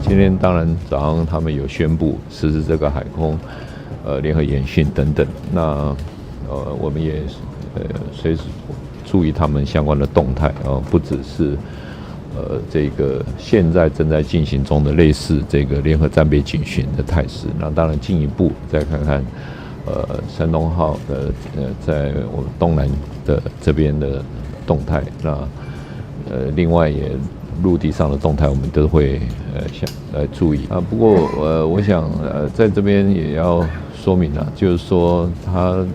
今天当然早上他们有宣布实施这个海空联合演训等等，那我们也随时注意他们相关的动态不只是这个现在正在进行中的类似这个联合战备警训的态势，那当然进一步再看看山东号的在我们东南的这边的动态，那另外也陆地上的动态我们都会注意啊。不过我想在这边也要说明啊，就是说他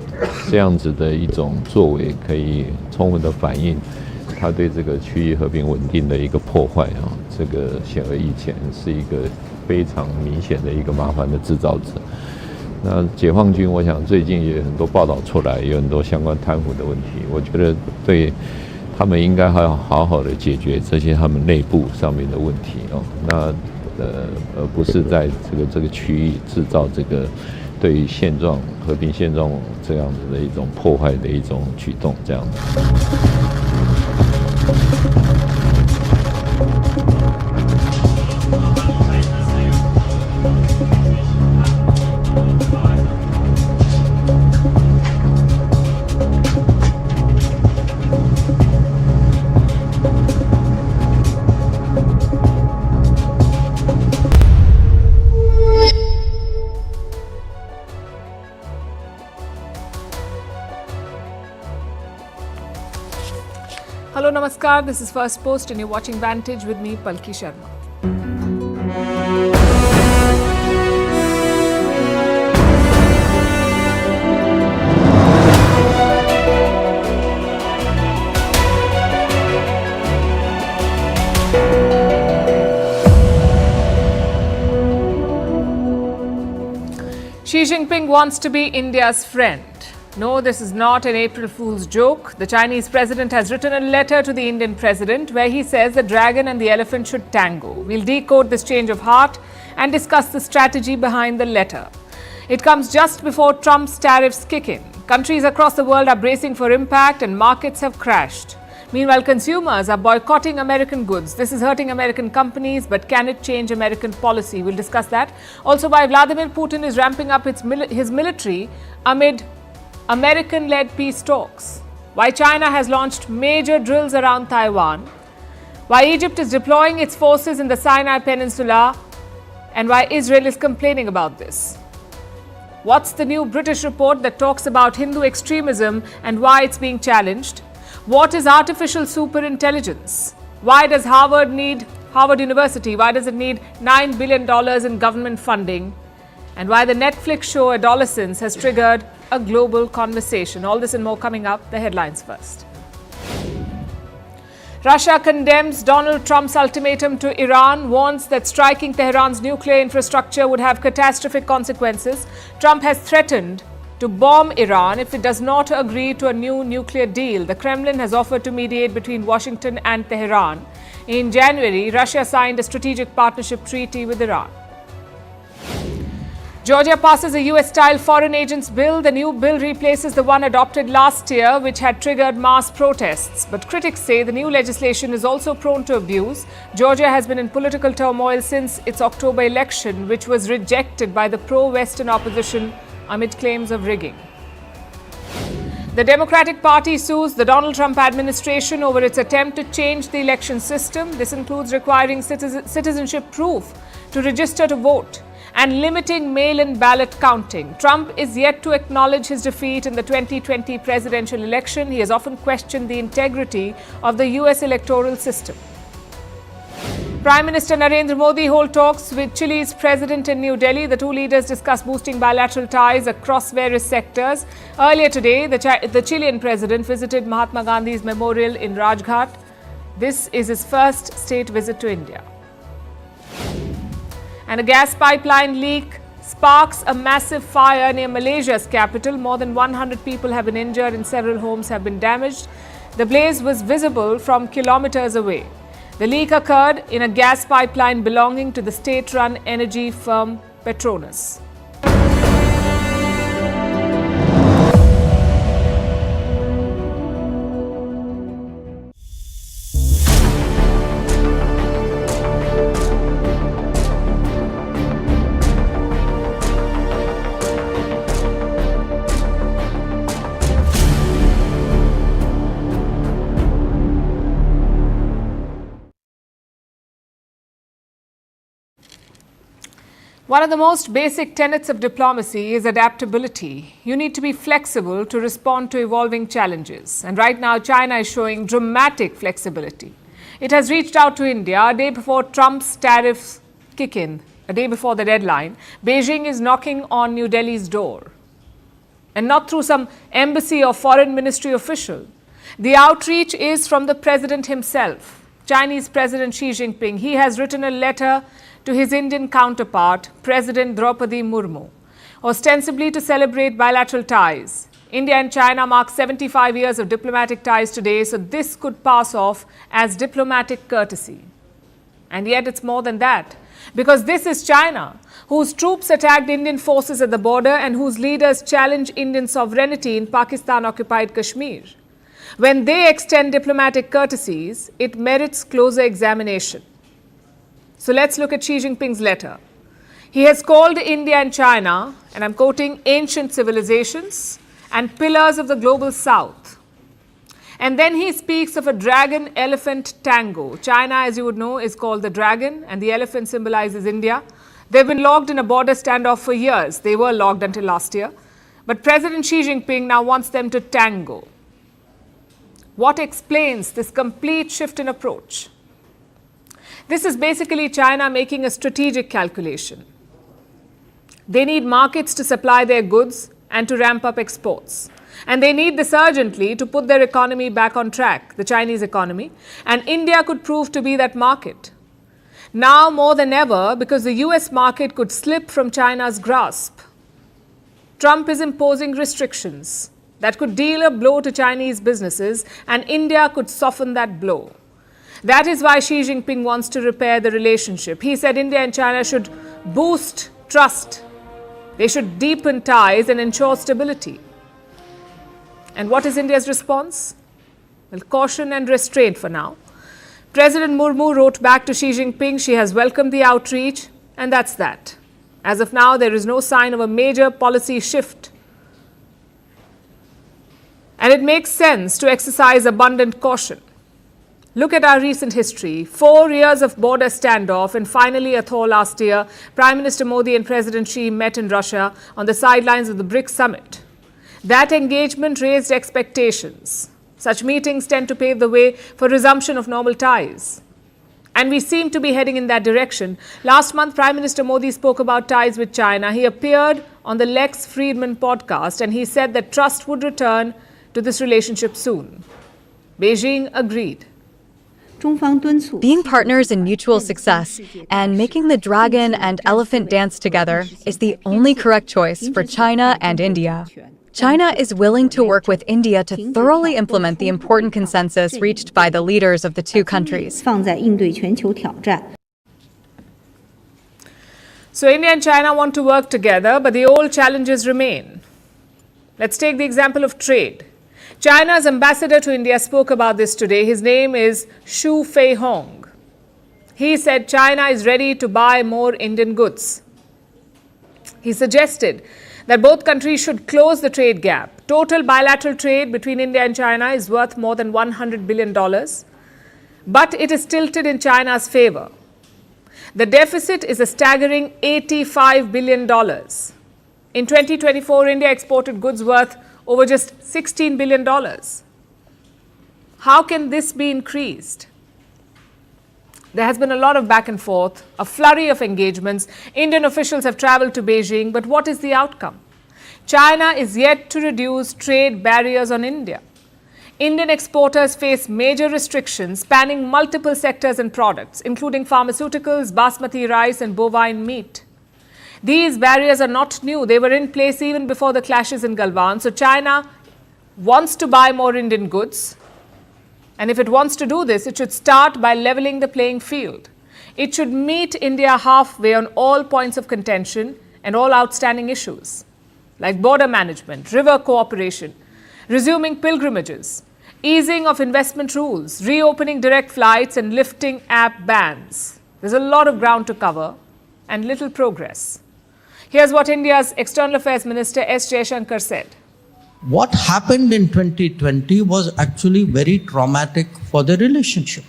这样子的一种作为，可以充分的反映他对这个区域和平稳定的一个破坏啊，这个显而易见是一个非常明显的一个麻烦的制造者。那解放军，我想最近也有很多报道出来，有很多相关贪腐的问题，我觉得对他们应该还要好好的解决这些他们内部上面的问题哦。那而不是在这个区域制造这个对于现状和平现状这样子的一种破坏的一种举动，这样子。Hello, Namaskar. This is First Post and you're watching Vantage with me, Palki Sharma. Xi Jinping wants to be India's friend. No, this is not an April Fool's joke. The Chinese president has written a letter to the Indian president where he says the dragon and the elephant should tango. We'll decode this change of heart and discuss the strategy behind the letter. It comes just before Trump's tariffs kick in. Countries across the world are bracing for impact and markets have crashed. Meanwhile, consumers are boycotting American goods. This is hurting American companies, but can it change American policy? We'll discuss that. Also, why Vladimir Putin is ramping up his military amid American-led peace talks. Why China has launched major drills around Taiwan. Why Egypt is deploying its forces in the Sinai Peninsula. And why Israel is complaining about this. What's the new British report that talks about Hindu extremism and why it's being challenged? What is artificial superintelligence? Why does Harvard University, why does it need $9 billion in government funding? And why the Netflix show Adolescence has triggered a global conversation. All this and more coming up. The headlines first. Russia condemns Donald Trump's ultimatum to Iran, warns that striking Tehran's nuclear infrastructure would have catastrophic consequences. Trump has threatened to bomb Iran if it does not agree to a new nuclear deal. The Kremlin has offered to mediate between Washington and Tehran. In January, Russia signed a strategic partnership treaty with Iran. Georgia passes a US-style foreign agents bill. The new bill replaces the one adopted last year, which had triggered mass protests. But critics say the new legislation is also prone to abuse. Georgia has been in political turmoil since its October election, which was rejected by the pro-Western opposition amid claims of rigging. The Democratic Party sues the Donald Trump administration over its attempt to change the election system. This includes requiring citizenship proof to register to vote and limiting mail-in ballot counting. Trump is yet to acknowledge his defeat in the 2020 presidential election. He has often questioned the integrity of the US electoral system. Prime Minister Narendra Modi holds talks with Chile's president in New Delhi. The two leaders discussed boosting bilateral ties across various sectors. Earlier today, the Chilean president visited Mahatma Gandhi's memorial in Rajghat. This is his first state visit to India. And a gas pipeline leak sparks a massive fire near Malaysia's capital. More than 100 people have been injured and several homes have been damaged. The blaze was visible from kilometers away. The leak occurred in a gas pipeline belonging to the state-run energy firm Petronas. One of the most basic tenets of diplomacy is adaptability. You need to be flexible to respond to evolving challenges. And right now, China is showing dramatic flexibility. It has reached out to India a day before Trump's tariffs kick in, a day before the deadline. Beijing is knocking on New Delhi's door. And not through some embassy or foreign ministry official. The outreach is from the president himself, Chinese President Xi Jinping. He has written a letter to his Indian counterpart, President Draupadi Murmu, ostensibly to celebrate bilateral ties. India and China mark 75 years of diplomatic ties today, so this could pass off as diplomatic courtesy. And yet it's more than that, because this is China, whose troops attacked Indian forces at the border and whose leaders challenge Indian sovereignty in Pakistan-occupied Kashmir. When they extend diplomatic courtesies, it merits closer examination. So let's look at Xi Jinping's letter. He has called India and China, and I'm quoting, ancient civilizations and pillars of the global south. And then he speaks of a dragon-elephant tango. China, as you would know, is called the dragon, and the elephant symbolizes India. They've been locked in a border standoff for years. They were locked until last year. But President Xi Jinping now wants them to tango. What explains this complete shift in approach? This is basically China making a strategic calculation. They need markets to supply their goods and to ramp up exports. And they need this urgently to put their economy back on track, the Chinese economy. And India could prove to be that market. Now more than ever, because the US market could slip from China's grasp. Trump is imposing restrictions that could deal a blow to Chinese businesses, and India could soften that blow. That is why Xi Jinping wants to repair the relationship. He said India and China should boost trust. They should deepen ties and ensure stability. And what is India's response? Well, caution and restraint for now. President Murmu wrote back to Xi Jinping. She has welcomed the outreach, and that's that. As of now, there is no sign of a major policy shift. And it makes sense to exercise abundant caution. Look at our recent history. 4 years of border standoff, and finally a thaw last year. Prime Minister Modi and President Xi met in Russia on the sidelines of the BRICS summit. That engagement raised expectations. Such meetings tend to pave the way for resumption of normal ties. And we seem to be heading in that direction. Last month, Prime Minister Modi spoke about ties with China. He appeared on the Lex Friedman podcast, and he said that trust would return to this relationship soon. Beijing agreed. Being partners in mutual success and making the dragon and elephant dance together is the only correct choice for China and India. China is willing to work with India to thoroughly implement the important consensus reached by the leaders of the two countries. So India and China want to work together, but the old challenges remain. Let's take the example of trade. China's ambassador to India spoke about this today. His name is Xu Feihong. He said China is ready to buy more Indian goods. He suggested that both countries should close the trade gap. Total bilateral trade between India and China is worth more than $100 billion, but it is tilted in China's favor. The deficit is a staggering $85 billion. In 2024, India exported goods worth over just $16 billion. How can this be increased? There has been a lot of back and forth, a flurry of engagements. Indian officials have travelled to Beijing, but what is the outcome? China is yet to reduce trade barriers on India. Indian exporters face major restrictions spanning multiple sectors and products, including pharmaceuticals, basmati rice and bovine meat. These barriers are not new. They were in place even before the clashes in Galwan. So China wants to buy more Indian goods. And if it wants to do this, it should start by levelling the playing field. It should meet India halfway on all points of contention and all outstanding issues, like border management, river cooperation, resuming pilgrimages, easing of investment rules, reopening direct flights and lifting app bans. There's a lot of ground to cover and little progress. Here's what India's External Affairs Minister S. Jaishankar said. What happened in 2020 was actually very traumatic for the relationship.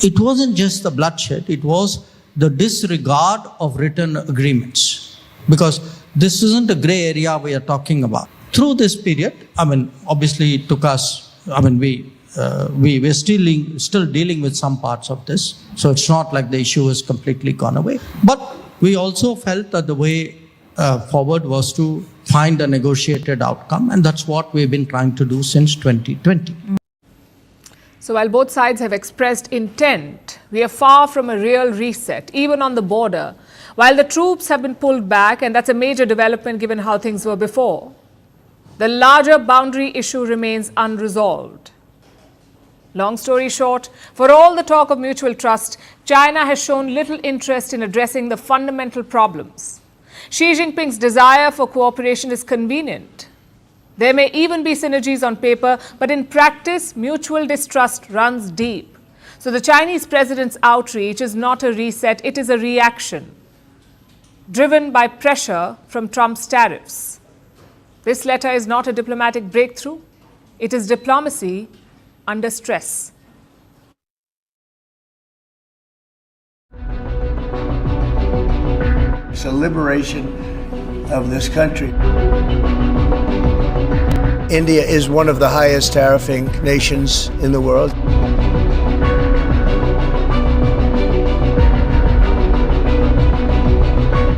It wasn't just the bloodshed, it was the disregard of written agreements. Because this isn't a gray area we are talking about. Through this period, obviously it took us, we're still dealing with some parts of this. So it's not like the issue has completely gone away. But we also felt that the way forward was to find a negotiated outcome, and that's what we've been trying to do since 2020. So while both sides have expressed intent, we are far from a real reset, even on the border. While the troops have been pulled back, and that's a major development given how things were before, the larger boundary issue remains unresolved. Long story short, for all the talk of mutual trust, China has shown little interest in addressing the fundamental problems. Xi Jinping's desire for cooperation is convenient. There may even be synergies on paper, but in practice, mutual distrust runs deep. So the Chinese president's outreach is not a reset, it is a reaction, driven by pressure from Trump's tariffs. This letter is not a diplomatic breakthrough, it is diplomacy under stress. It's a liberation of this country. India is one of the highest tariffing nations in the world.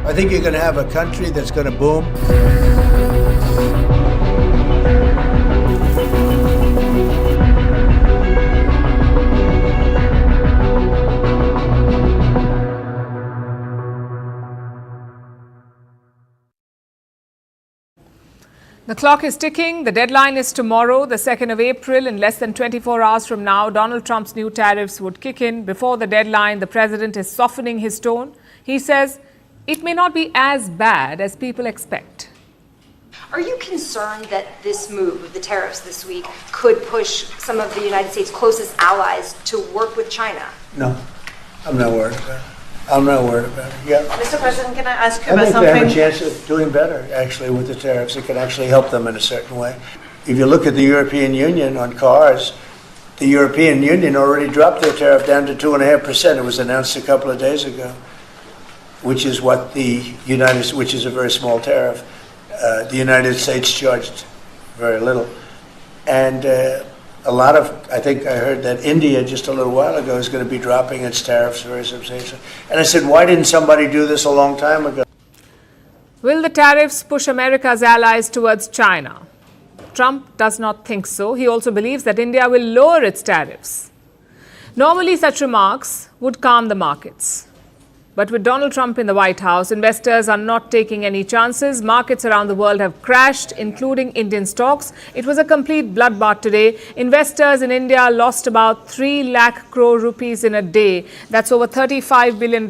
I think you're going to have a country that's going to boom. The clock is ticking. The deadline is tomorrow, the 2nd of April. In less than 24 hours from now, Donald Trump's new tariffs would kick in. Before the deadline, the president is softening his tone. He says it may not be as bad as people expect. Are you concerned that this move of the tariffs this week could push some of the United States' closest allies to work with China? No, I'm not worried about it. I'm not worried about it. Yeah. Mr. President, can I ask you I about think something? they have a chance of doing better, actually, with the tariffs. It could actually help them in a certain way. If you look at the European Union on cars, the European Union already dropped their tariff down to 2.5%. It was announced a couple of days ago, which is what which is a very small tariff. The United States charged very little. And I think I heard that India just a little while ago is going to be dropping its tariffs very substantially. And I said, why didn't somebody do this a long time ago? Will the tariffs push America's allies towards China? Trump does not think so. He also believes that India will lower its tariffs. Normally, such remarks would calm the markets. But with Donald Trump in the White House, investors are not taking any chances. Markets around the world have crashed, including Indian stocks. It was a complete bloodbath today. Investors in India lost about 3 lakh crore rupees in a day. That's over $35 billion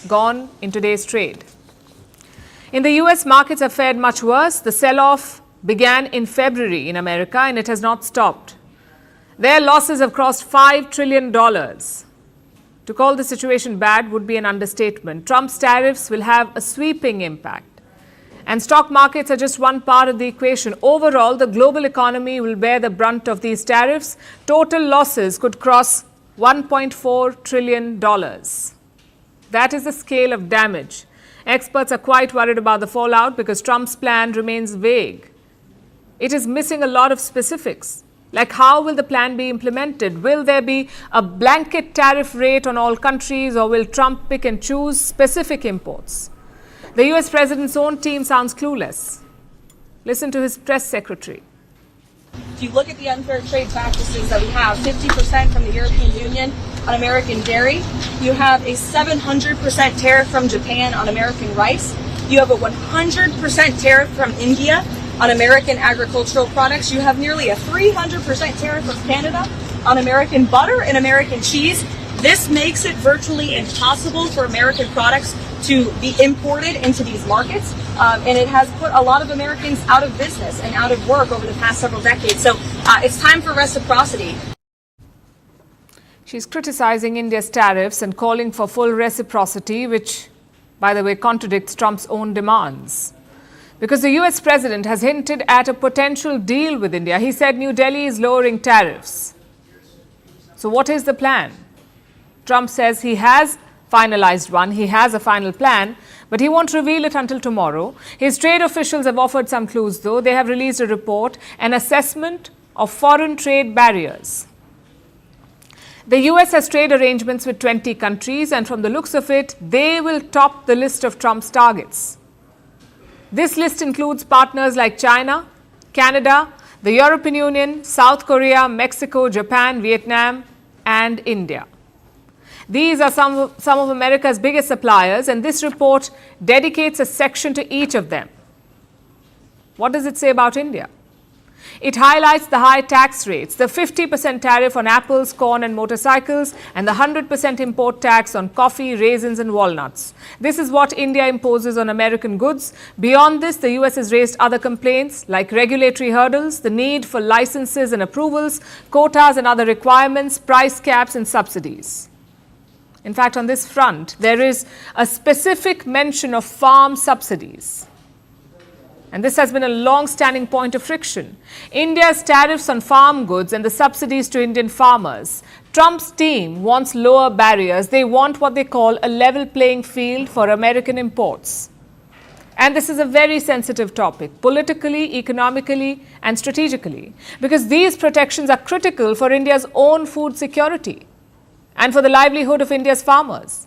gone in today's trade. In the US, markets have fared much worse. The sell-off began in February in America, and it has not stopped. Their losses have crossed $5 trillion. To call the situation bad would be an understatement. Trump's tariffs will have a sweeping impact. And stock markets are just one part of the equation. Overall, the global economy will bear the brunt of these tariffs. Total losses could cross $1.4 trillion. That is the scale of damage. Experts are quite worried about the fallout because Trump's plan remains vague. It is missing a lot of specifics. Like, how will the plan be implemented? Will there be a blanket tariff rate on all countries, or will Trump pick and choose specific imports? The US president's own team sounds clueless. Listen to his press secretary. If you look at the unfair trade practices that we have, 50% from the European Union on American dairy, you have a 700% tariff from Japan on American rice, you have a 100% tariff from India on American agricultural products, you have nearly a 300% tariff from Canada on American butter and American cheese. This makes it virtually impossible for American products to be imported into these markets, and it has put a lot of Americans out of business and out of work over the past several decades. So it's time for reciprocity. She's criticizing India's tariffs and calling for full reciprocity, which, by the way, contradicts Trump's own demands. Because the US president has hinted at a potential deal with India. He said New Delhi is lowering tariffs. So what is the plan? Trump says he has finalized one, he has a final plan, but he won't reveal it until tomorrow. His trade officials have offered some clues, though. They have released a report, an assessment of foreign trade barriers. The US has trade arrangements with 20 countries, and from the looks of it, they will top the list of Trump's targets. This list includes partners like China, Canada, the European Union, South Korea, Mexico, Japan, Vietnam, and India. These are some of America's biggest suppliers, and this report dedicates a section to each of them. What does it say about India? It highlights the high tax rates, the 50% tariff on apples, corn and motorcycles, and the 100% import tax on coffee, raisins and walnuts. This is what India imposes on American goods. Beyond this, the US has raised other complaints like regulatory hurdles, the need for licenses and approvals, quotas and other requirements, price caps and subsidies. In fact, on this front, there is a specific mention of farm subsidies. And this has been a long-standing point of friction. India's tariffs on farm goods and the subsidies to Indian farmers. Trump's team wants lower barriers. They want what they call a level playing field for American imports. And this is a very sensitive topic, politically, economically, and strategically, because these protections are critical for India's own food security and for the livelihood of India's farmers.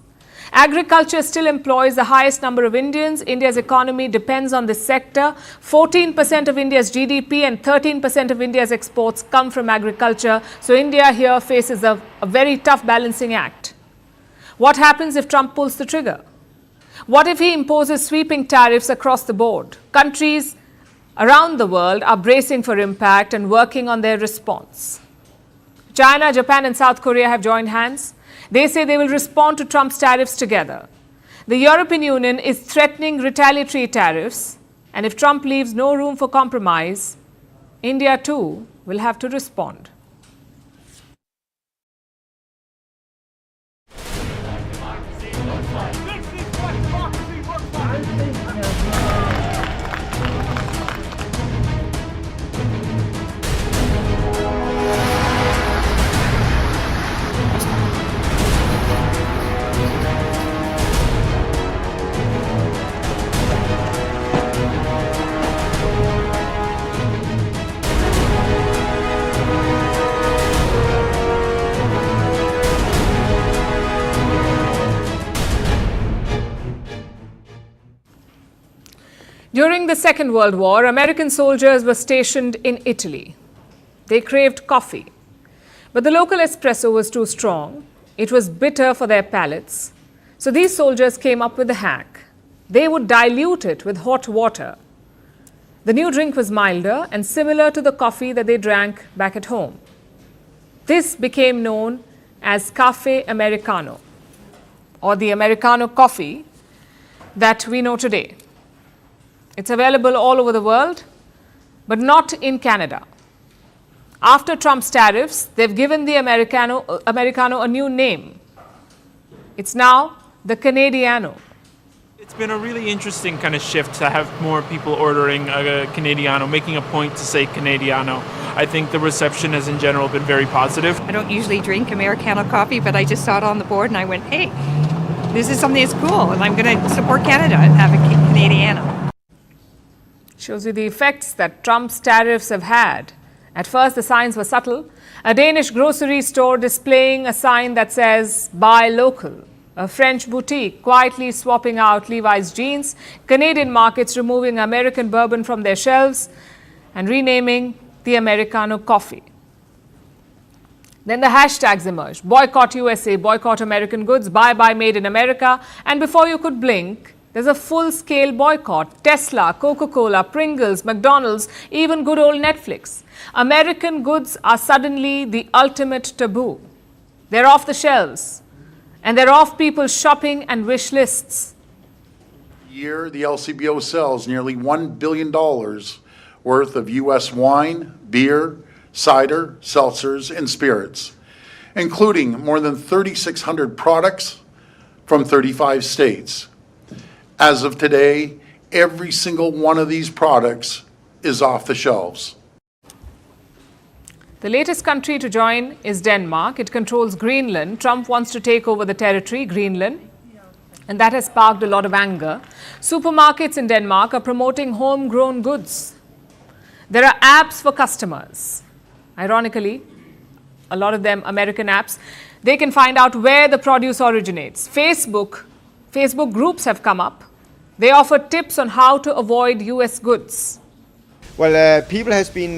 Agriculture still employs the highest number of Indians. India's economy depends on this sector. 14% of India's GDP and 13% of India's exports come from agriculture. So India here faces a very tough balancing act. What happens if Trump pulls the trigger? What if he imposes sweeping tariffs across the board? Countries around the world are bracing for impact and working on their response. China, Japan and South Korea have joined hands. They say they will respond to Trump's tariffs together. The European Union is threatening retaliatory tariffs, and if Trump leaves no room for compromise, India too will have to respond. During the Second World War, American soldiers were stationed in Italy. They craved coffee, but the local espresso was too strong. It was bitter for their palates. So these soldiers came up with a hack. They would dilute it with hot water. The new drink was milder and similar to the coffee that they drank back at home. This became known as Cafe Americano, or the Americano coffee that we know today. It's available all over the world, but not in Canada. After Trump's tariffs, they've given the Americano a new name. It's now the Canadiano. It's been a really interesting kind of shift to have more people ordering a Canadiano, making a point to say Canadiano. I think the reception has in general been very positive. I don't usually drink Americano coffee, but I just saw it on the board and I went, hey, this is something that's cool and I'm going to support Canada and have a Canadiano. Shows you the effects that Trump's tariffs have had. At first, the signs were subtle. A Danish grocery store displaying a sign that says, buy local. A French boutique quietly swapping out Levi's jeans. Canadian markets removing American bourbon from their shelves and renaming the Americano coffee. Then the hashtags emerged. Boycott USA, boycott American goods, buy made in America. And before you could blink, there's a full-scale boycott. Tesla, Coca-Cola, Pringles, McDonald's, even good old Netflix. American goods are suddenly the ultimate taboo. They're off the shelves. And they're off people's shopping and wish lists. Year, the LCBO sells nearly $1 billion worth of U.S. wine, beer, cider, seltzers, and spirits, including more than 3,600 products from 35 states. As of today, every single one of these products is off the shelves. The latest country to join is Denmark. It controls Greenland. Trump wants to take over the territory, Greenland, and that has sparked a lot of anger. Supermarkets in Denmark are promoting homegrown goods. There are apps for customers. Ironically, a lot of them American apps. They can find out where the produce originates. Facebook groups have come up. They offer tips on how to avoid US goods. Well, people has been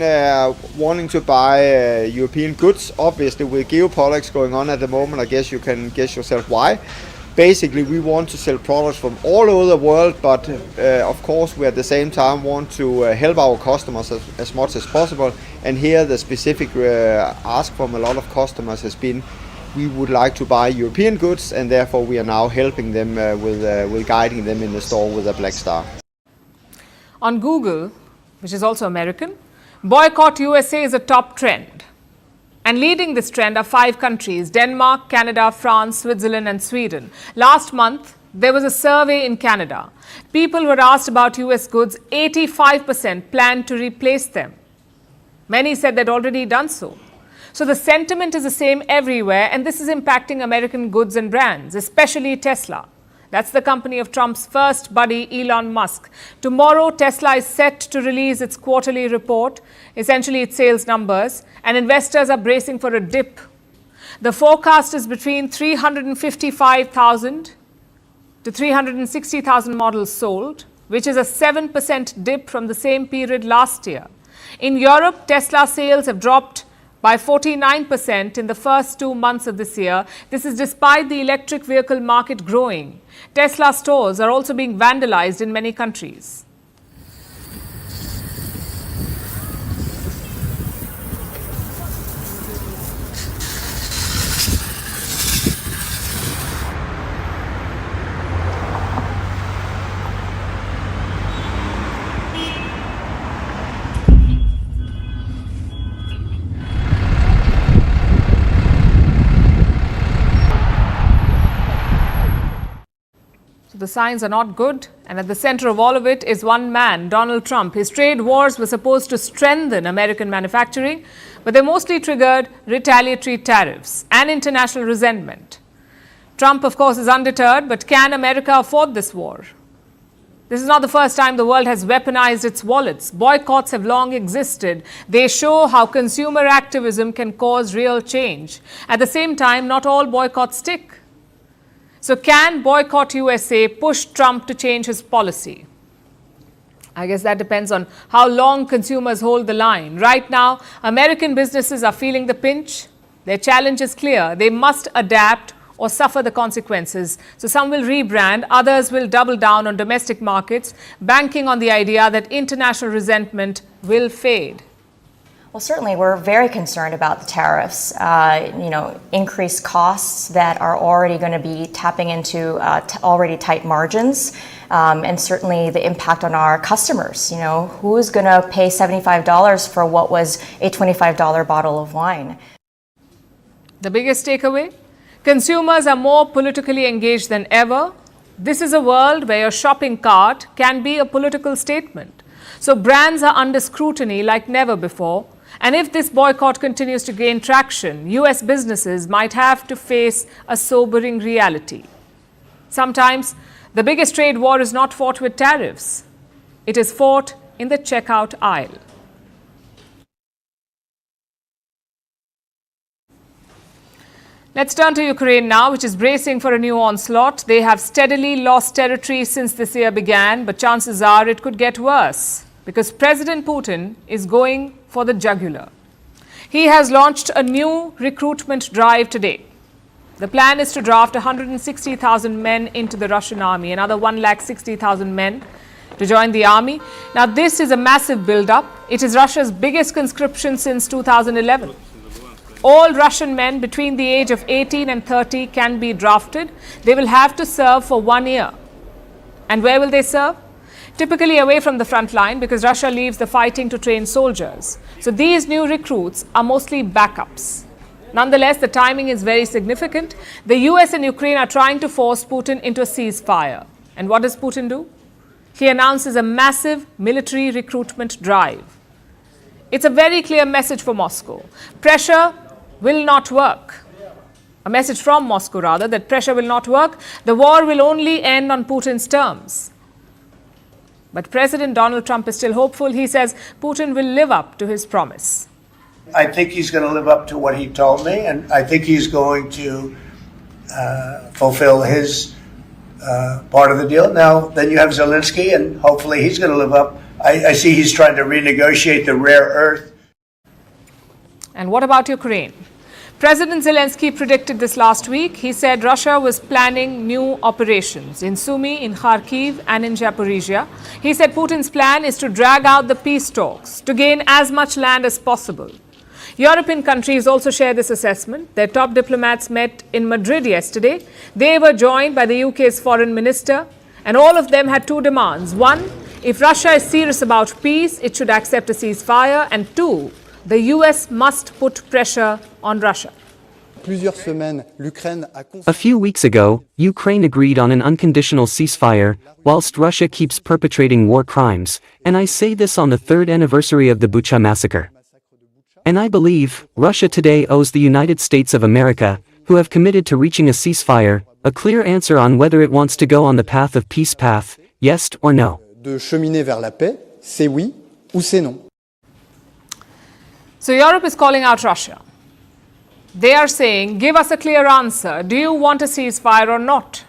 wanting to buy European goods. Obviously, with geopolitics going on at the moment, I guess you can guess yourself why. Basically, we want to sell products from all over the world, but of course, we at the same time want to help our customers as much as possible. And here, the specific ask from a lot of customers has been, we would like to buy European goods, and therefore we are now helping them with guiding them in the store with a black star. On Google, which is also American, boycott USA is a top trend. And leading this trend are 5 countries: Denmark, Canada, France, Switzerland and Sweden. Last month, there was a survey in Canada. People were asked about US goods. 85% planned to replace them. Many said they'd already done so. So the sentiment is the same everywhere, and this is impacting American goods and brands, especially Tesla. That's the company of Trump's first buddy, Elon Musk. Tomorrow, Tesla is set to release its quarterly report, essentially its sales numbers, and investors are bracing for a dip. The forecast is between 355,000 to 360,000 models sold, which is a 7% dip from the same period last year. In Europe, Tesla sales have dropped by 49% in the first 2 months of this year. This is despite the electric vehicle market growing. Tesla stores are also being vandalized in many countries. The signs are not good, and at the center of all of it is one man, Donald Trump. His trade wars were supposed to strengthen American manufacturing, but they mostly triggered retaliatory tariffs and international resentment. Trump, of course, is undeterred, but can America afford this war? This is not the first time the world has weaponized its wallets. Boycotts have long existed. They show how consumer activism can cause real change. At the same time, not all boycotts stick. So can boycott USA push Trump to change his policy? I guess that depends on how long consumers hold the line. Right now, American businesses are feeling the pinch. Their challenge is clear. They must adapt or suffer the consequences. So some will rebrand, others will double down on domestic markets, banking on the idea that international resentment will fade. Well, certainly we're very concerned about the tariffs, increased costs that are already going to be tapping into already tight margins, and certainly the impact on our customers. Who's going to pay $75 for what was a $25 bottle of wine? The biggest takeaway? Consumers are more politically engaged than ever. This is a world where your shopping cart can be a political statement. So brands are under scrutiny like never before. And if this boycott continues to gain traction, US businesses might have to face a sobering reality. Sometimes the biggest trade war is not fought with tariffs. It is fought in the checkout aisle. Let's turn to Ukraine now, which is bracing for a new onslaught. They have steadily lost territory since this year began, but chances are it could get worse because President Putin is going for the jugular. He has launched a new recruitment drive today. The plan is to draft 160,000 men into the Russian army, another 160,000 men to join the army. Now, this is a massive build-up. It is Russia's biggest conscription since 2011. All Russian men between the age of 18 and 30 can be drafted. They will have to serve for 1 year. And where will they serve? Typically away from the front line because Russia leaves the fighting to train soldiers. So these new recruits are mostly backups. Nonetheless, the timing is very significant. The US and Ukraine are trying to force Putin into a ceasefire. And what does Putin do? He announces a massive military recruitment drive. It's a very clear message for Moscow. Pressure will not work. A message from Moscow, rather, that pressure will not work. The war will only end on Putin's terms. But President Donald Trump is still hopeful. He says Putin will live up to his promise. I think he's going to live up to what he told me, and I think he's going to fulfill his part of the deal. Now, then you have Zelensky, and hopefully he's going to live up. I see he's trying to renegotiate the rare earth. And what about Ukraine? President Zelensky predicted this last week. He said Russia was planning new operations in Sumy, in Kharkiv, and in Zaporizhia. He said Putin's plan is to drag out the peace talks to gain as much land as possible. European countries also share this assessment. Their top diplomats met in Madrid yesterday. They were joined by the UK's foreign minister, and all of them had two demands. One, if Russia is serious about peace, it should accept a ceasefire. And two, the US must put pressure on Russia. A few weeks ago, Ukraine agreed on an unconditional ceasefire, whilst Russia keeps perpetrating war crimes, and I say this on the third anniversary of the Bucha massacre. And I believe Russia today owes the United States of America, who have committed to reaching a ceasefire, a clear answer on whether it wants to go on the path of peace path, yes or no. So Europe is calling out Russia. They are saying, give us a clear answer. Do you want a ceasefire or not?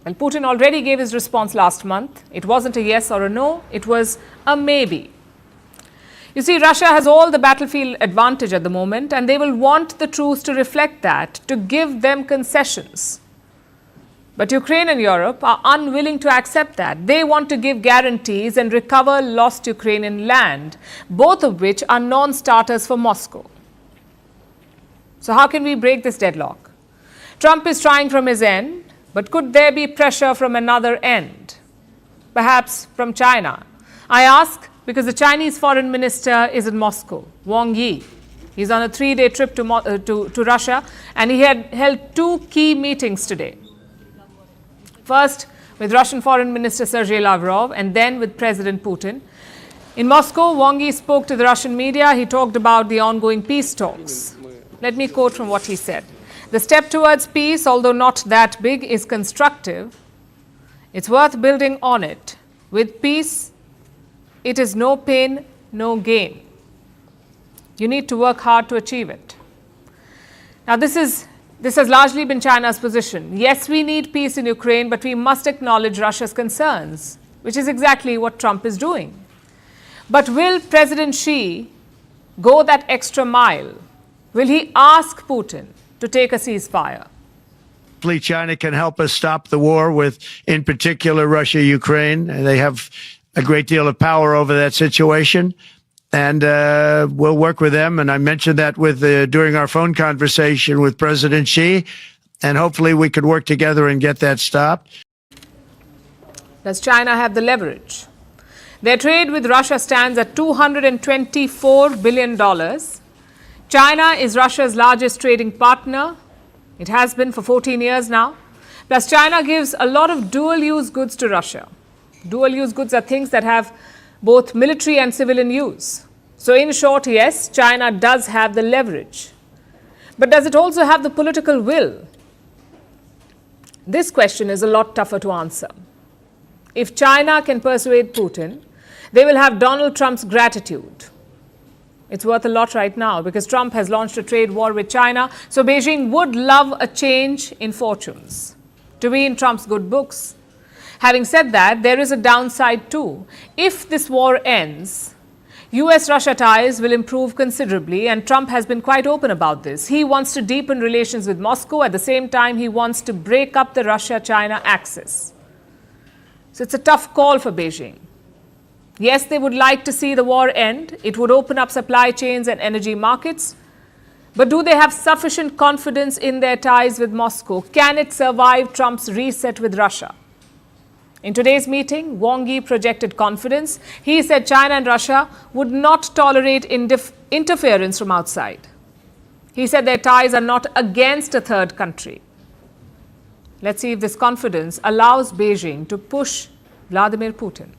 Well, Putin already gave his response last month. It wasn't a yes or a no. It was a maybe. You see, Russia has all the battlefield advantage at the moment, and they will want the truce to reflect that, to give them concessions. But Ukraine and Europe are unwilling to accept that. They want to give guarantees and recover lost Ukrainian land, both of which are non-starters for Moscow. So how can we break this deadlock? Trump is trying from his end, but could there be pressure from another end? Perhaps from China. I ask because the Chinese foreign minister is in Moscow, Wang Yi. He's on a 3-day trip to Russia, and he had held two key meetings today. First, with Russian Foreign Minister Sergei Lavrov, and then with President Putin. In Moscow, Wang Yi spoke to the Russian media. He talked about the ongoing peace talks. Let me quote from what he said. The step towards peace, although not that big, is constructive. It's worth building on it. With peace, it is no pain, no gain. You need to work hard to achieve it. Now, this has largely been China's position. Yes, we need peace in Ukraine, but we must acknowledge Russia's concerns, which is exactly what Trump is doing. But will President Xi go that extra mile? Will he ask Putin to take a ceasefire? China can help us stop the war with, in particular, Russia, Ukraine. They have a great deal of power over that situation. And we'll work with them. And I mentioned that during our phone conversation with President Xi. And hopefully we could work together and get that stopped. Does China have the leverage? Their trade with Russia stands at $224 billion. China is Russia's largest trading partner. It has been for 14 years now. Plus, China gives a lot of dual-use goods to Russia. Dual-use goods are things that have both military and civilian use. So in short, yes, China does have the leverage. But does it also have the political will? This question is a lot tougher to answer. If China can persuade Putin, they will have Donald Trump's gratitude. It's worth a lot right now because Trump has launched a trade war with China. So Beijing would love a change in fortunes to be in Trump's good books. Having said that, there is a downside too. If this war ends, US-Russia ties will improve considerably, and Trump has been quite open about this. He wants to deepen relations with Moscow. At the same time, he wants to break up the Russia-China axis. So it's a tough call for Beijing. Yes, they would like to see the war end. It would open up supply chains and energy markets. But do they have sufficient confidence in their ties with Moscow? Can it survive Trump's reset with Russia? In today's meeting, Wang Yi projected confidence. He said China and Russia would not tolerate interference from outside. He said their ties are not against a third country. Let's see if this confidence allows Beijing to push Vladimir Putin.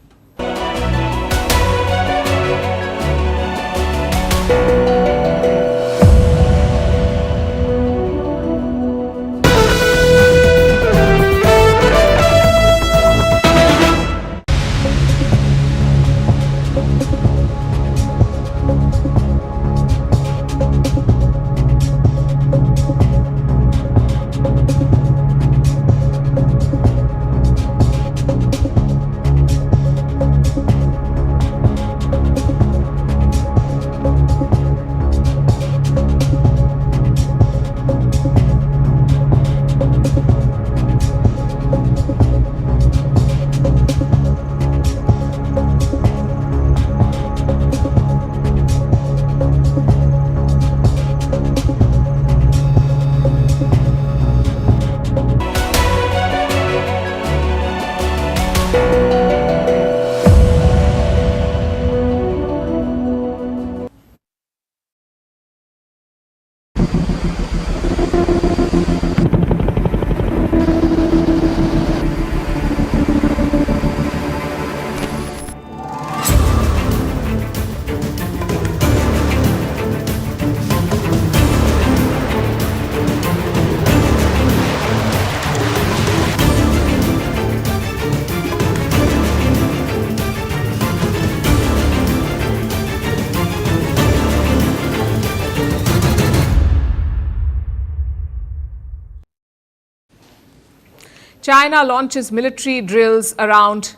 China launches military drills around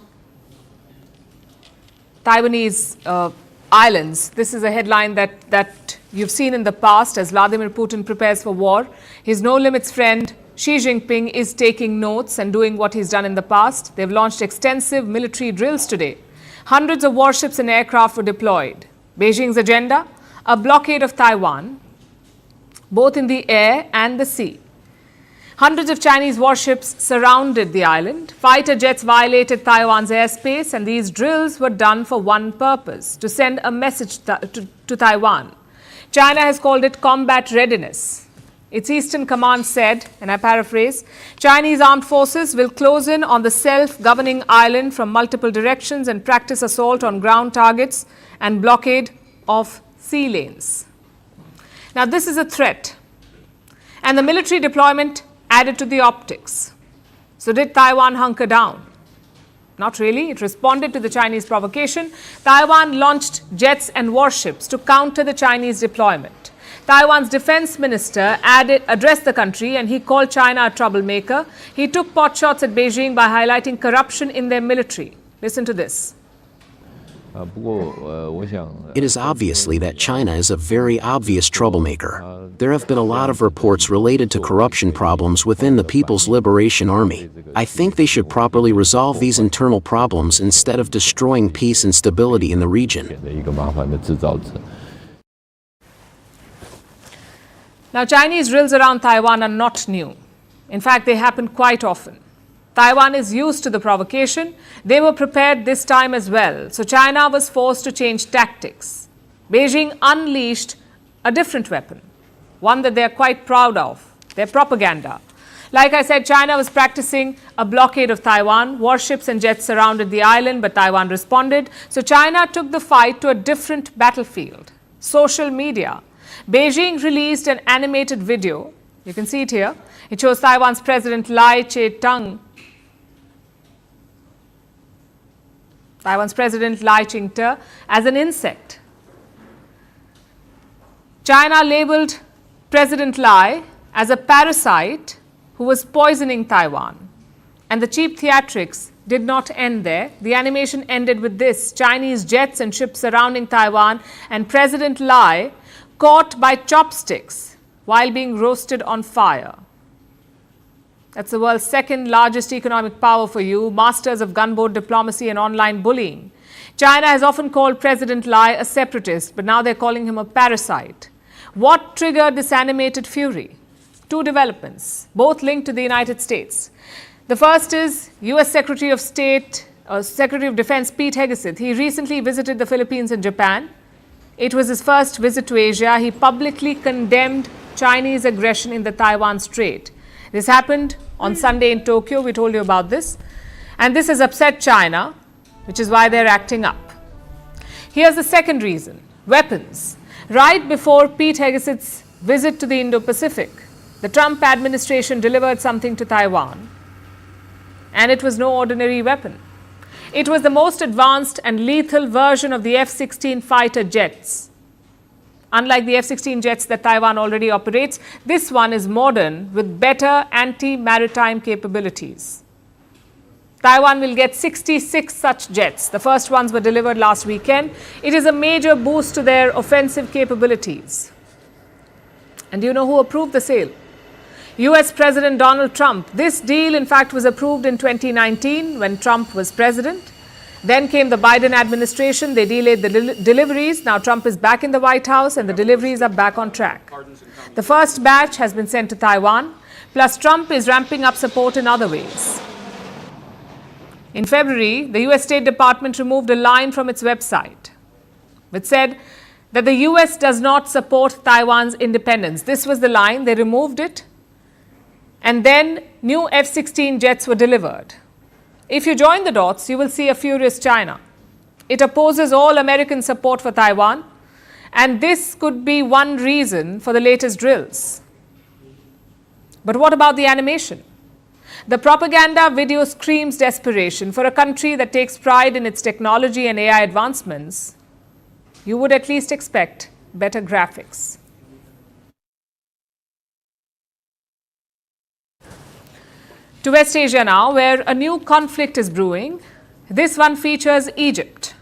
Taiwanese islands. This is a headline that you've seen in the past as Vladimir Putin prepares for war. His no-limits friend Xi Jinping is taking notes and doing what he's done in the past. They've launched extensive military drills today. Hundreds of warships and aircraft were deployed. Beijing's agenda? A blockade of Taiwan, both in the air and the sea. Hundreds of Chinese warships surrounded the island. Fighter jets violated Taiwan's airspace, and these drills were done for one purpose: to send a message to Taiwan. China has called it combat readiness. Its Eastern Command said, and I paraphrase, Chinese armed forces will close in on the self-governing island from multiple directions and practice assault on ground targets and blockade of sea lanes. Now, this is a threat, and the military deployment added to the optics. So did Taiwan hunker down? Not really. It responded to the Chinese provocation. Taiwan launched jets and warships to counter the Chinese deployment. Taiwan's defense minister addressed the country, and he called China a troublemaker. He took potshots at Beijing by highlighting corruption in their military. Listen to this. It is obviously that China is a very obvious troublemaker. There have been a lot of reports related to corruption problems within the People's Liberation Army. I think they should properly resolve these internal problems instead of destroying peace and stability in the region. Now, Chinese drills around Taiwan are not new. In fact, they happen quite often. Taiwan is used to the provocation. They were prepared this time as well. So China was forced to change tactics. Beijing unleashed a different weapon, one that they are quite proud of, their propaganda. Like I said, China was practicing a blockade of Taiwan. Warships and jets surrounded the island, but Taiwan responded. So China took the fight to a different battlefield. Social media. Beijing released an animated video. You can see it here. It shows Taiwan's President Lai Ching-te as an insect. China labeled President Lai as a parasite who was poisoning Taiwan. And the cheap theatrics did not end there. The animation ended with this: Chinese jets and ships surrounding Taiwan and President Lai caught by chopsticks while being roasted on fire. That's the world's second largest economic power for you, masters of gunboat diplomacy and online bullying. China has often called President Lai a separatist, but now they're calling him a parasite. What triggered this animated fury? Two developments, both linked to the United States. The first is US Secretary of Defense Pete Hegseth. He recently visited the Philippines and Japan. It was his first visit to Asia. He publicly condemned Chinese aggression in the Taiwan Strait. This happened on Sunday in Tokyo. We told you about this. And this has upset China, which is why they're acting up. Here's the second reason: weapons. Right before Pete Hegseth's visit to the Indo-Pacific, the Trump administration delivered something to Taiwan. And it was no ordinary weapon. It was the most advanced and lethal version of the F-16 fighter jets. Unlike the F-16 jets that Taiwan already operates, this one is modern with better anti-maritime capabilities. Taiwan will get 66 such jets. The first ones were delivered last weekend. It is a major boost to their offensive capabilities. And do you know who approved the sale? US President Donald Trump. This deal, in fact, was approved in 2019 when Trump was president. Then came the Biden administration. They delayed the deliveries. Now Trump is back in the White House and the deliveries are back on track. The first batch has been sent to Taiwan. Plus, Trump is ramping up support in other ways. In February, the US State Department removed a line from its website which said that the US does not support Taiwan's independence. This was the line. They removed it. And then new F-16 jets were delivered. If you join the dots, you will see a furious China. It opposes all American support for Taiwan, and this could be one reason for the latest drills. But what about the animation? The propaganda video screams desperation. For a country that takes pride in its technology and AI advancements, you would at least expect better graphics. To West Asia now, where a new conflict is brewing. This one features Egypt.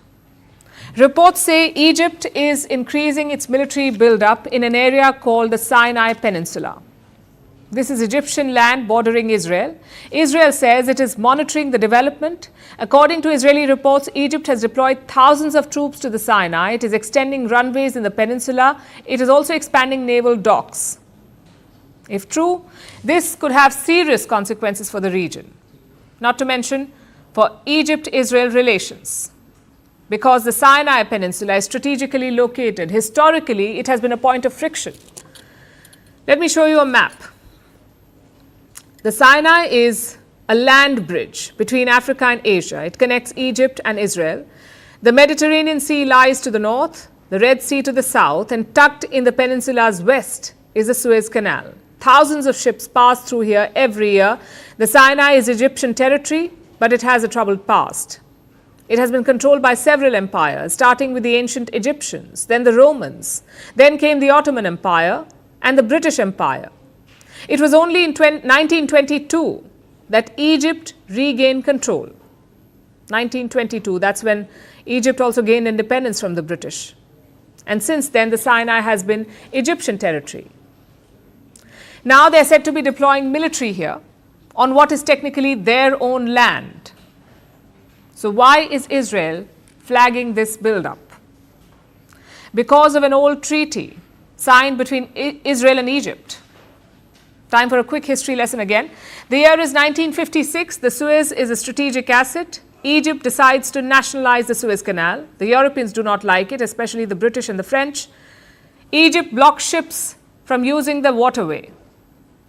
Reports say Egypt is increasing its military buildup in an area called the Sinai Peninsula. This is Egyptian land bordering Israel. Israel says it is monitoring the development. According to Israeli reports, Egypt has deployed thousands of troops to the Sinai. It is extending runways in the peninsula. It is also expanding naval docks. If true, this could have serious consequences for the region, not to mention for Egypt-Israel relations. Because the Sinai Peninsula is strategically located, historically it has been a point of friction. Let me show you a map. The Sinai is a land bridge between Africa and Asia. It connects Egypt and Israel. The Mediterranean Sea lies to the north, the Red Sea to the south, and tucked in the peninsula's west is the Suez Canal. Thousands of ships pass through here every year. The Sinai is Egyptian territory, but it has a troubled past. It has been controlled by several empires, starting with the ancient Egyptians, then the Romans, then came the Ottoman Empire and the British Empire. It was only in 1922 that Egypt regained control. 1922, that's when Egypt also gained independence from the British. And since then, the Sinai has been Egyptian territory. Now they're said to be deploying military here on what is technically their own land. So why is Israel flagging this buildup? Because of an old treaty signed between Israel and Egypt. Time for a quick history lesson again. The year is 1956. The Suez is a strategic asset. Egypt decides to nationalize the Suez Canal. The Europeans do not like it, especially the British and the French. Egypt blocks ships from using the waterway.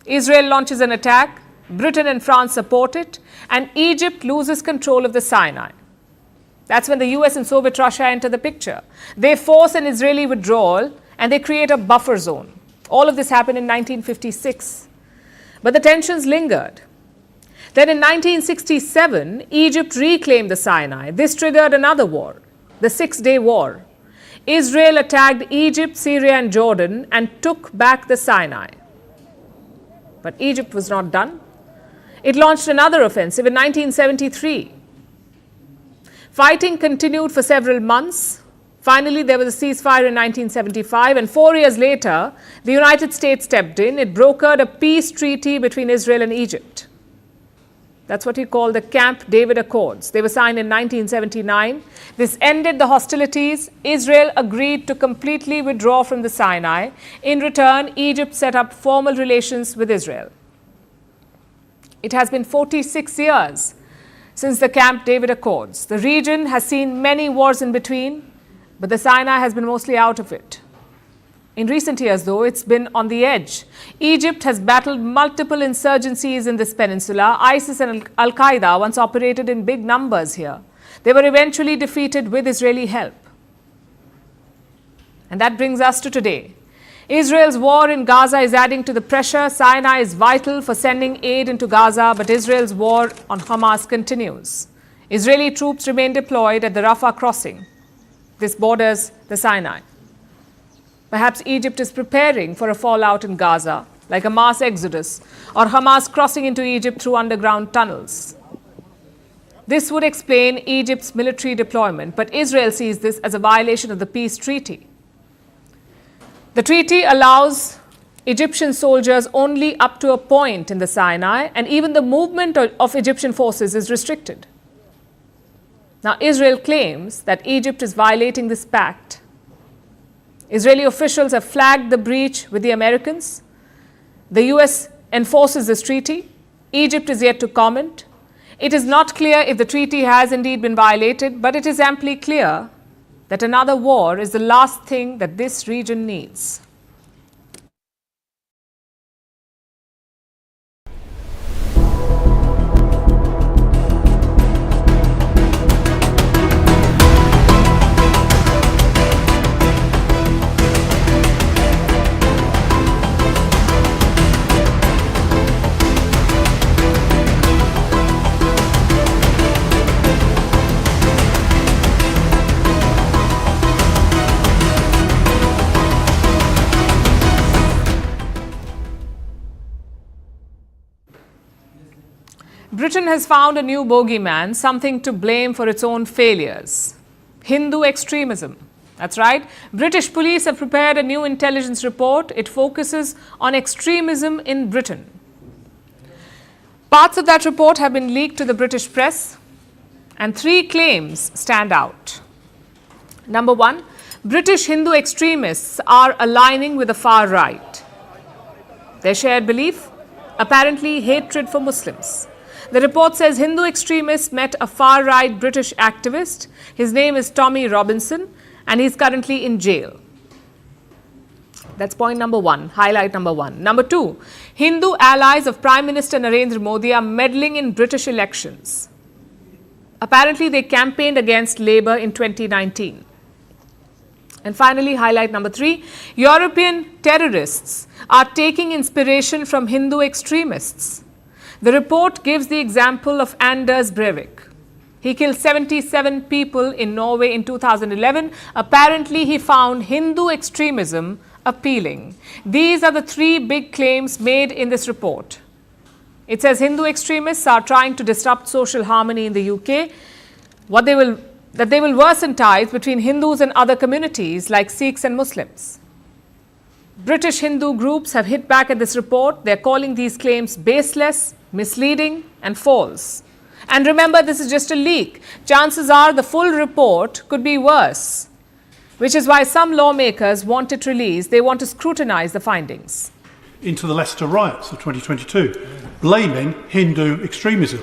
Israel launches an attack. Britain and France support it, and Egypt loses control of the Sinai. That's when the US and Soviet Russia enter the picture. They force an Israeli withdrawal and they create a buffer zone. All of this happened in 1956. But the tensions lingered. Then in 1967, Egypt reclaimed the Sinai. This triggered another war, the Six-Day War. Israel attacked Egypt, Syria, and Jordan and took back the Sinai. But Egypt was not done. It launched another offensive in 1973. Fighting continued for several months. Finally, there was a ceasefire in 1975, and 4 years later, the United States stepped in. It brokered a peace treaty between Israel and Egypt. That's what we call the Camp David Accords. They were signed in 1979. This ended the hostilities. Israel agreed to completely withdraw from the Sinai. In return, Egypt set up formal relations with Israel. It has been 46 years since the Camp David Accords. The region has seen many wars in between, but the Sinai has been mostly out of it. In recent years, though, it's been on the edge. Egypt has battled multiple insurgencies in this peninsula. ISIS and Al-Qaeda once operated in big numbers here. They were eventually defeated with Israeli help. And that brings us to today. Israel's war in Gaza is adding to the pressure. Sinai is vital for sending aid into Gaza, but Israel's war on Hamas continues. Israeli troops remain deployed at the Rafah crossing. This borders the Sinai. Perhaps Egypt is preparing for a fallout in Gaza, like a mass exodus, or Hamas crossing into Egypt through underground tunnels. This would explain Egypt's military deployment, but Israel sees this as a violation of the peace treaty. The treaty allows Egyptian soldiers only up to a point in the Sinai, and even the movement of Egyptian forces is restricted. Now, Israel claims that Egypt is violating this pact. Israeli officials have flagged the breach with the Americans. The US enforces this treaty. Egypt is yet to comment. It is not clear if the treaty has indeed been violated, but it is amply clear that another war is the last thing that this region needs. Britain has found a new bogeyman, something to blame for its own failures. Hindu extremism. That's right. British police have prepared a new intelligence report. It focuses on extremism in Britain. Parts of that report have been leaked to the British press, and 3 claims stand out. Number 1, British Hindu extremists are aligning with the far right. Their shared belief? Apparently hatred for Muslims. The report says Hindu extremists met a far-right British activist. His name is Tommy Robinson, and he's currently in jail. That's point number 1, highlight number 1. Number 2, Hindu allies of Prime Minister Narendra Modi are meddling in British elections. Apparently, they campaigned against Labour in 2019. And finally, highlight number 3, European terrorists are taking inspiration from Hindu extremists. The report gives the example of Anders Breivik. He killed 77 people in Norway in 2011. Apparently, he found Hindu extremism appealing. These are the 3 big claims made in this report. It says Hindu extremists are trying to disrupt social harmony in the UK. That they will worsen ties between Hindus and other communities like Sikhs and Muslims. British Hindu groups have hit back at this report. They're calling these claims baseless, misleading, and false. And remember, this is just a leak. Chances are the full report could be worse, which is why some lawmakers want it released. They want to scrutinize the findings. Into the Leicester riots of 2022, blaming Hindu extremism,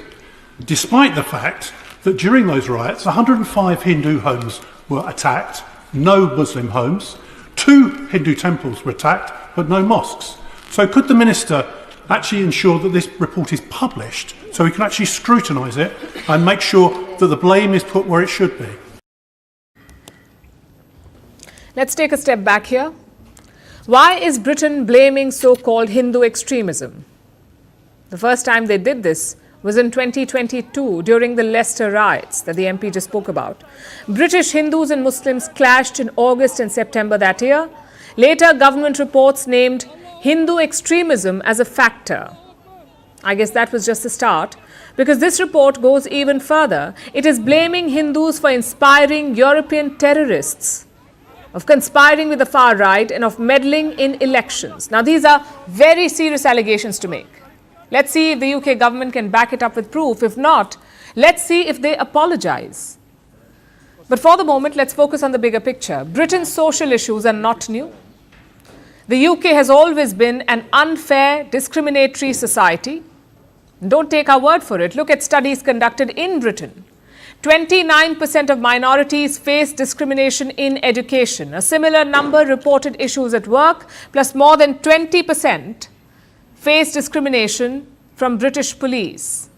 despite the fact that during those riots, 105 Hindu homes were attacked, no Muslim homes, 2 Hindu temples were attacked, but no mosques. So could the Minister actually ensure that this report is published so we can actually scrutinise it and make sure that the blame is put where it should be. Let's take a step back here. Why is Britain blaming so-called Hindu extremism? The first time they did this was in 2022 during the Leicester riots that the MP just spoke about. British Hindus and Muslims clashed in August and September that year. Later, government reports named Hindu extremism as a factor. I guess that was just the start, because this report goes even further. It is blaming Hindus for inspiring European terrorists, of conspiring with the far right, and of meddling in elections. Now, these are very serious allegations to make. Let's see if the UK government can back it up with proof. If not, let's see if they apologise. But for the moment, let's focus on the bigger picture. Britain's social issues are not new. The UK has always been an unfair, discriminatory society. Don't take our word for it. Look at studies conducted in Britain. 29% of minorities face discrimination in education. A similar number reported issues at work, plus more than 20% face discrimination from British police.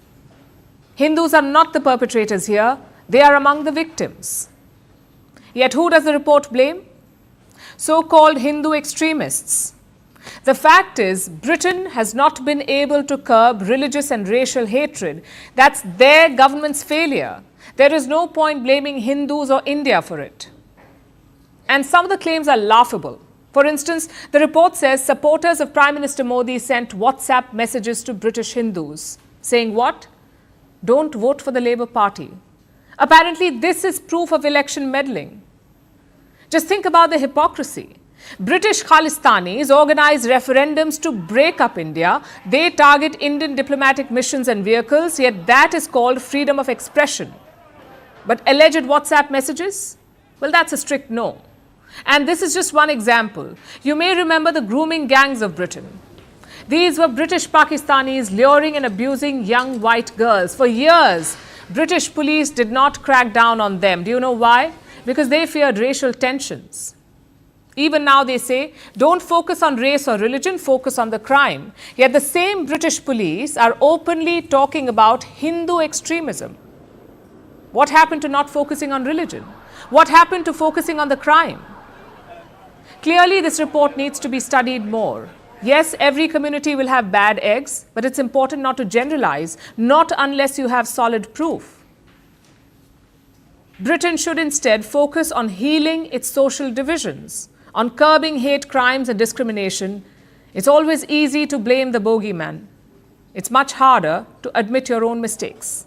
Hindus are not the perpetrators here. They are among the victims. Yet who does the report blame? So-called Hindu extremists. The fact is, Britain has not been able to curb religious and racial hatred. That's their government's failure. There is no point blaming Hindus or India for it. And some of the claims are laughable. For instance, the report says supporters of Prime Minister Modi sent WhatsApp messages to British Hindus, saying what? Don't vote for the Labour Party. Apparently, this is proof of election meddling. Just think about the hypocrisy. British Khalistanis organize referendums to break up India. They target Indian diplomatic missions and vehicles, yet that is called freedom of expression. But alleged WhatsApp messages? Well, that's a strict no. And this is just one example. You may remember the grooming gangs of Britain. These were British Pakistanis luring and abusing young white girls. For years, British police did not crack down on them. Do you know why? Because they feared racial tensions. Even now they say, don't focus on race or religion, focus on the crime. Yet the same British police are openly talking about Hindu extremism. What happened to not focusing on religion? What happened to focusing on the crime? Clearly, this report needs to be studied more. Yes, every community will have bad eggs, but it's important not to generalize, not unless you have solid proof. Britain should instead focus on healing its social divisions, on curbing hate crimes and discrimination. It's always easy to blame the bogeyman. It's much harder to admit your own mistakes.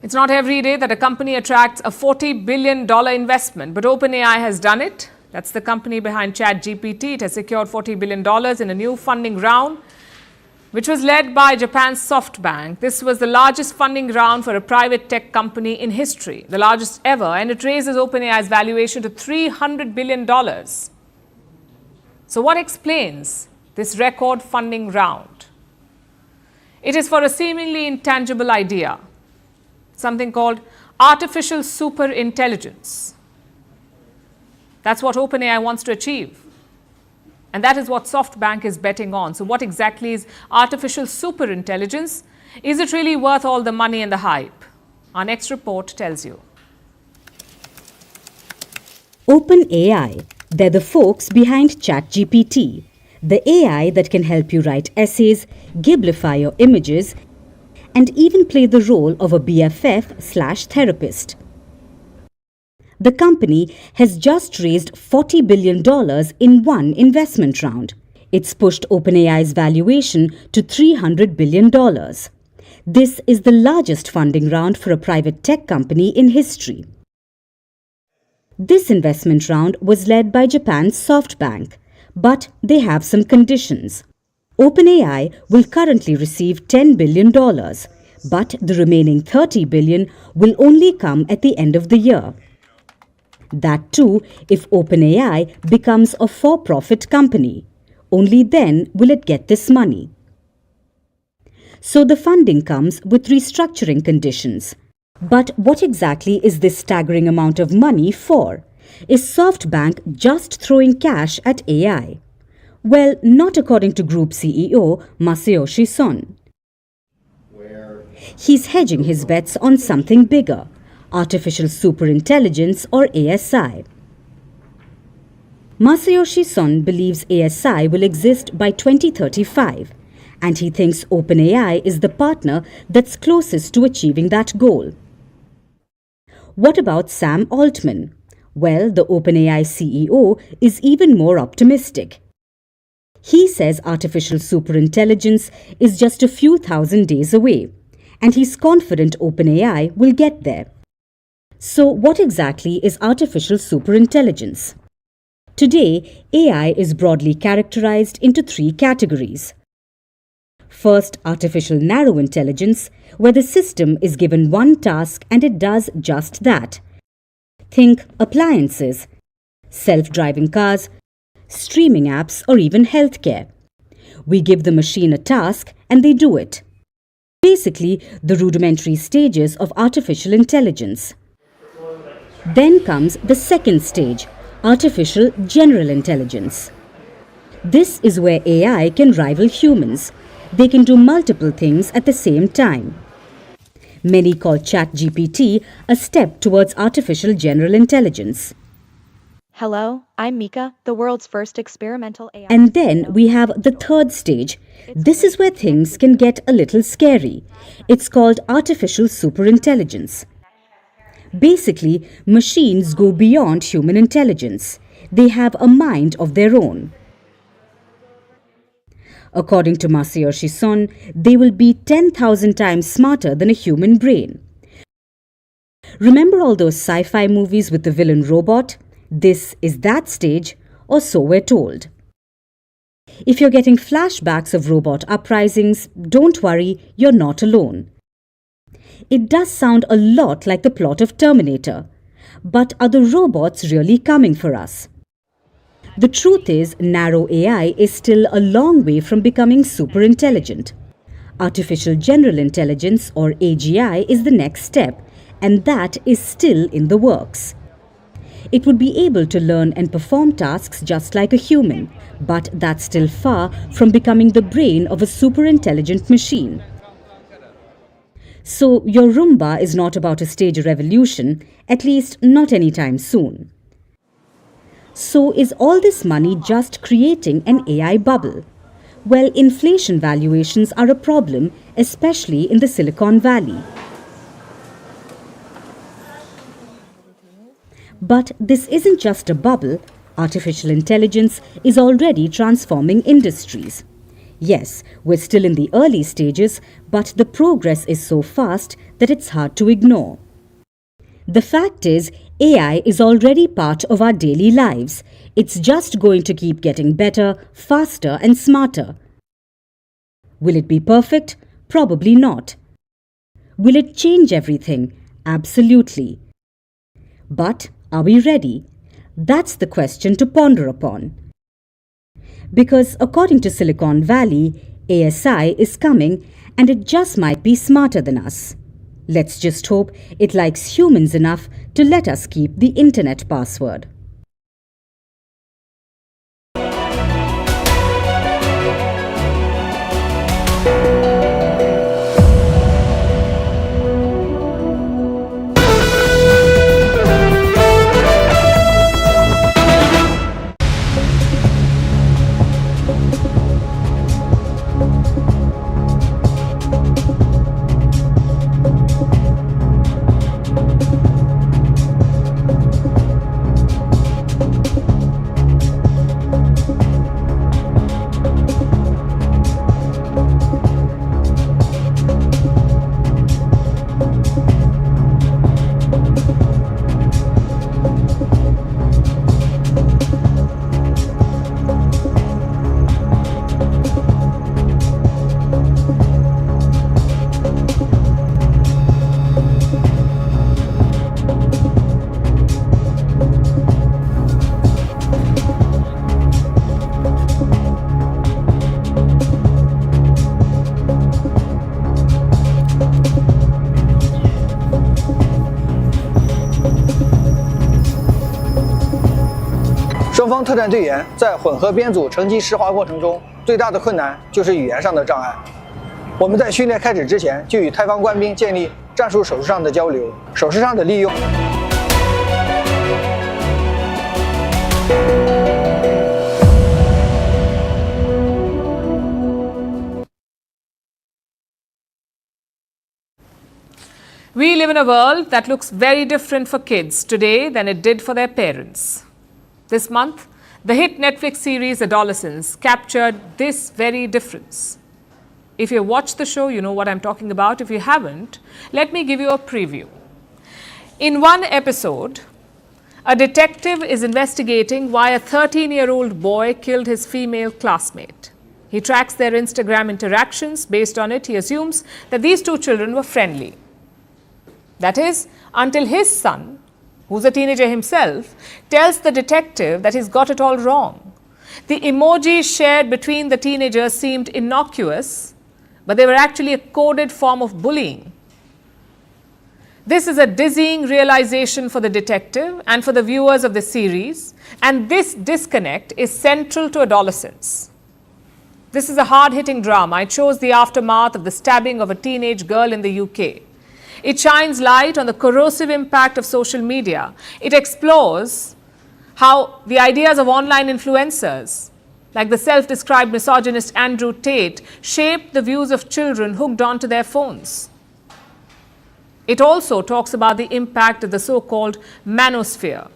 It's not every day that a company attracts a $40 billion investment, but OpenAI has done it. That's the company behind ChatGPT. It has secured $40 billion in a new funding round, which was led by Japan's SoftBank. This was the largest funding round for a private tech company in history, the largest ever, and it raises OpenAI's valuation to $300 billion. So what explains this record funding round? It is for a seemingly intangible idea, something called artificial superintelligence. That's what OpenAI wants to achieve. And that is what SoftBank is betting on. So what exactly is artificial superintelligence? Is it really worth all the money and the hype? Our next report tells you. OpenAI, they're the folks behind ChatGPT, the AI that can help you write essays, giblify your images, and even play the role of a BFF/therapist. The company has just raised $40 billion in one investment round. It's pushed OpenAI's valuation to $300 billion. This is the largest funding round for a private tech company in history. This investment round was led by Japan's SoftBank, but they have some conditions. OpenAI will currently receive $10 billion, but the remaining $30 billion will only come at the end of the year. That too, if OpenAI becomes a for-profit company. Only then will it get this money. So the funding comes with restructuring conditions. But what exactly is this staggering amount of money for? Is SoftBank just throwing cash at AI? Well, not according to Group CEO Masayoshi Son. He's hedging his bets on something bigger, artificial superintelligence or ASI. Masayoshi Son believes ASI will exist by 2035, and he thinks OpenAI is the partner that's closest to achieving that goal. What about Sam Altman? Well, the OpenAI CEO is even more optimistic. He says artificial superintelligence is just a few thousand days away, and he's confident OpenAI will get there. So what exactly is artificial superintelligence? Today, AI is broadly characterized into three categories. First, artificial narrow intelligence, where the system is given one task and it does just that. Think appliances, self-driving cars, streaming apps, or even healthcare. We give the machine a task and they do it. Basically, the rudimentary stages of artificial intelligence. Then comes the second stage, artificial general intelligence. This is where AI can rival humans. They can do multiple things at the same time. Many call ChatGPT a step towards artificial general intelligence. Hello, I'm Mika, the world's first experimental AI. And then we have the third stage. This is where things can get a little scary. It's called artificial superintelligence. Basically, machines go beyond human intelligence. They have a mind of their own. According to Masayoshi Son, they will be 10,000 times smarter than a human brain. Remember all those sci-fi movies with the villain robot? This is that stage, or so we're told. If you're getting flashbacks of robot uprisings, don't worry, you're not alone. It does sound a lot like the plot of Terminator. But are the robots really coming for us? The truth is, narrow AI is still a long way from becoming super intelligent. Artificial General Intelligence, or AGI, is the next step, and that is still in the works. It would be able to learn and perform tasks just like a human, but that's still far from becoming the brain of a super intelligent machine. So your Roomba is not about to stage a revolution, at least not anytime soon. So is all this money just creating an AI bubble? Well, inflation valuations are a problem, especially in the Silicon Valley. But this isn't just a bubble. Artificial intelligence is already transforming industries. Yes, we're still in the early stages, but the progress is so fast that it's hard to ignore. The fact is, AI is already part of our daily lives. It's just going to keep getting better, faster, and smarter. Will it be perfect? Probably not. Will it change everything? Absolutely. But are we ready? That's the question to ponder upon. Because according to Silicon Valley, ASI is coming and it just might be smarter than us. Let's just hope it likes humans enough to let us keep the internet password. 方特战队员在混合编组乘机实滑过程中，最大的困难就是语言上的障碍。我们在训练开始之前，就与泰方官兵建立战术手势上的交流，手势上的利用。We live in a world that looks very different for kids today than it did for their parents. This month, the hit Netflix series Adolescence captured this very difference. If you watched the show, you know what I'm talking about. If you haven't, let me give you a preview. In one episode, a detective is investigating why a 13-year-old boy killed his female classmate. He tracks their Instagram interactions. Based on it, he assumes that these two children were friendly. That is, until his son, who's a teenager himself, tells the detective that he's got it all wrong. The emojis shared between the teenagers seemed innocuous, but they were actually a coded form of bullying. This is a dizzying realization for the detective and for the viewers of the series, and this disconnect is central to Adolescence. This is a hard-hitting drama. It shows the aftermath of the stabbing of a teenage girl in the UK. It shines light on the corrosive impact of social media. It explores how the ideas of online influencers, like the self-described misogynist Andrew Tate, shaped the views of children hooked onto their phones. It also talks about the impact of the so-called manosphere.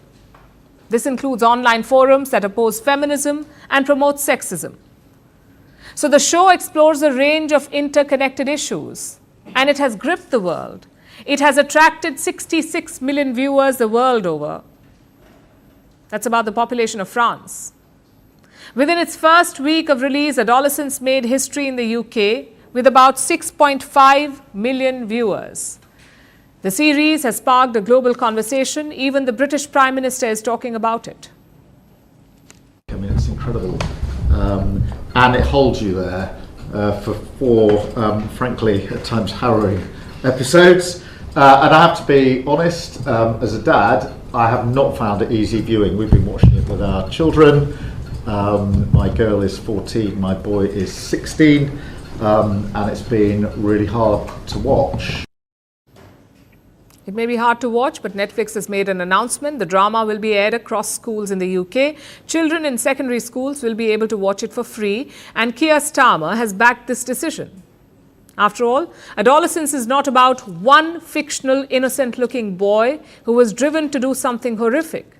This includes online forums that oppose feminism and promote sexism. So the show explores a range of interconnected issues, and it has gripped the world. It has attracted 66 million viewers the world over. That's about the population of France. Within its first week of release, Adolescence made history in the UK with about 6.5 million viewers. The series has sparked a global conversation. Even the British Prime Minister is talking about it. I mean, it's incredible. And it holds you there for four, frankly, at times harrowing episodes. And I have to be honest, as a dad, I have not found it easy viewing. We've been watching it with our children. My girl is 14, my boy is 16, and it's been really hard to watch. It may be hard to watch, but Netflix has made an announcement. The drama will be aired across schools in the UK. Children in secondary schools will be able to watch it for free, and Keir Starmer has backed this decision. After all, Adolescence is not about one fictional, innocent-looking boy who was driven to do something horrific.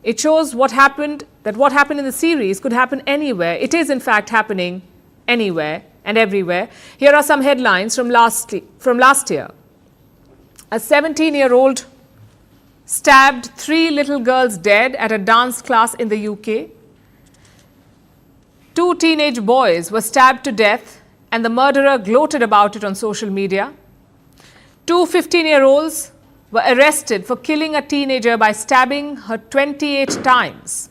It shows what happened in the series could happen anywhere. It is, in fact, happening anywhere and everywhere. Here are some headlines from last year. A 17-year-old stabbed 3 little girls dead at a dance class in the UK. 2 teenage boys were stabbed to death, and the murderer gloated about it on social media. 2 15-year-olds were arrested for killing a teenager by stabbing her 28 times.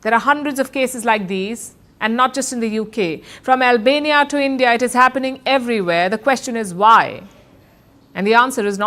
There are hundreds of cases like these, and not just in the UK. From Albania to India, it is happening everywhere. The question is why? And the answer is not